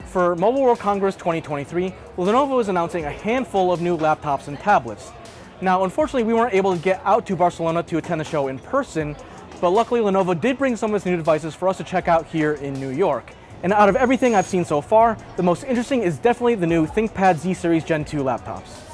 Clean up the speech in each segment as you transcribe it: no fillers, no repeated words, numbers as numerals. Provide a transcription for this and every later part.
For Mobile World Congress 2023, Lenovo is announcing a handful of new laptops and tablets. Now, unfortunately, we weren't able to get out to Barcelona to attend the show in person, but luckily Lenovo did bring some of its new devices for us to check out here in New York. And out of everything I've seen so far, the most interesting is definitely the new ThinkPad Z Series Gen 2 laptops.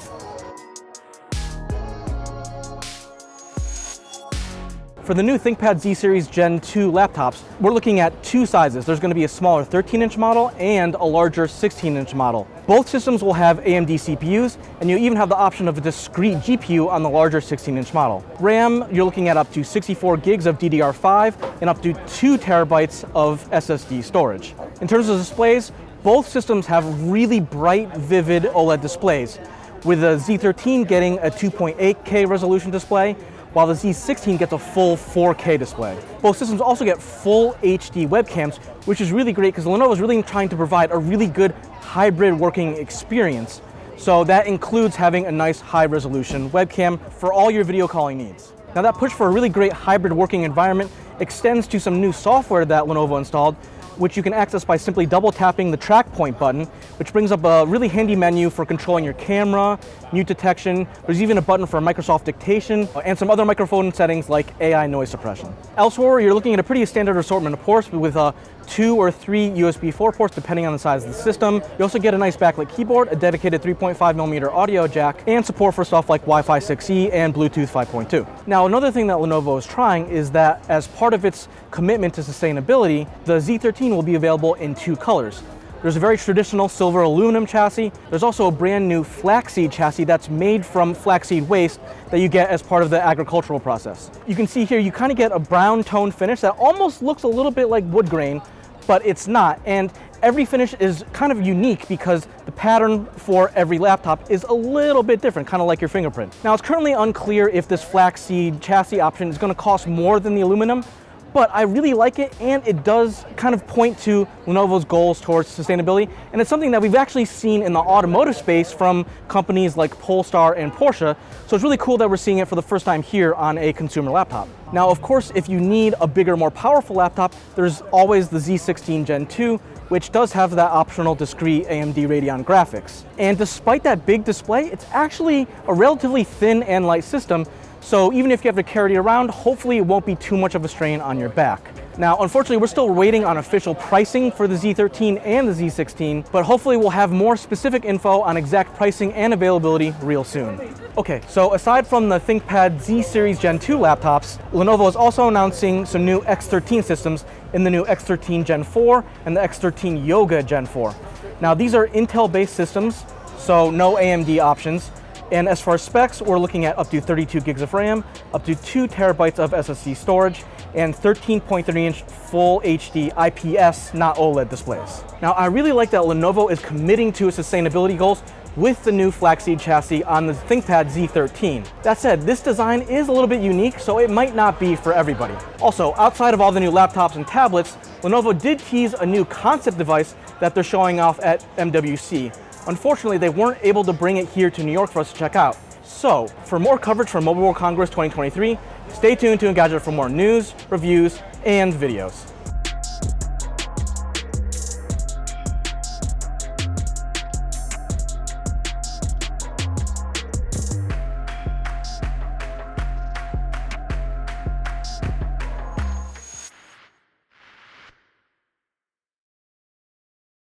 For the new ThinkPad Z Series Gen 2 laptops, we're looking at two sizes. There's going to be a smaller 13-inch model and a larger 16-inch model. Both systems will have AMD CPUs, and you even have the option of a discrete GPU on the larger 16-inch model. RAM, you're looking at up to 64 gigs of DDR5 and up to 2 terabytes of SSD storage. In terms of displays, both systems have really bright, vivid OLED displays, with the Z13 getting a 2.8K resolution display, while the Z16 gets a full 4K display. Both systems also get full HD webcams, which is really great because Lenovo is really trying to provide a really good hybrid working experience. So that includes having a nice high resolution webcam for all your video calling needs. Now that push for a really great hybrid working environment extends to some new software that Lenovo installed, which you can access by simply double tapping the track point button, which brings up a really handy menu for controlling your camera, mute detection. There's even a button for Microsoft dictation and some other microphone settings like AI noise suppression. Elsewhere, you're looking at a pretty standard assortment of ports with 2 or 3 USB 4 ports depending on the size of the system. You also get a nice backlit keyboard, a dedicated 3.5mm audio jack, and support for stuff like Wi-Fi 6E and Bluetooth 5.2. Now, another thing that Lenovo is trying is that as part of its commitment to sustainability, the Z13 will be available in 2 colors. There's a very traditional silver aluminum chassis. There's also a brand new flaxseed chassis that's made from flaxseed waste that you get as part of the agricultural process. You can see here you kind of get a brown tone finish that almost looks a little bit like wood grain, but it's not. And every finish is kind of unique because the pattern for every laptop is a little bit different, kind of like your fingerprint. Now, it's currently unclear if this flaxseed chassis option is going to cost more than the aluminum, but I really like it, and it does kind of point to Lenovo's goals towards sustainability, and it's something that we've actually seen in the automotive space from companies like Polestar and Porsche, so it's really cool that we're seeing it for the first time here on a consumer laptop. Now, of course, if you need a bigger, more powerful laptop, there's always the Z16 Gen 2, which does have that optional discrete AMD Radeon graphics. And despite that big display, it's actually a relatively thin and light system, so even if you have to carry it around, hopefully it won't be too much of a strain on your back. Now, unfortunately, we're still waiting on official pricing for the Z13 and the Z16, but hopefully we'll have more specific info on exact pricing and availability real soon. Okay, so aside from the ThinkPad Z Series Gen 2 laptops, Lenovo is also announcing some new X13 systems in the new X13 Gen 4 and the X13 Yoga Gen 4. Now, these are Intel-based systems, so no AMD options. And as far as specs, we're looking at up to 32 gigs of RAM, up to 2 terabytes of SSD storage, and 13.3-inch full HD IPS, not OLED displays. Now, I really like that Lenovo is committing to its sustainability goals with the new flaxseed chassis on the ThinkPad Z13. That said, this design is a little bit unique, so it might not be for everybody. Also, outside of all the new laptops and tablets, Lenovo did tease a new concept device that they're showing off at MWC. Unfortunately, they weren't able to bring it here to New York for us to check out. So, for more coverage from Mobile World Congress 2023, stay tuned to Engadget for more news, reviews, and videos.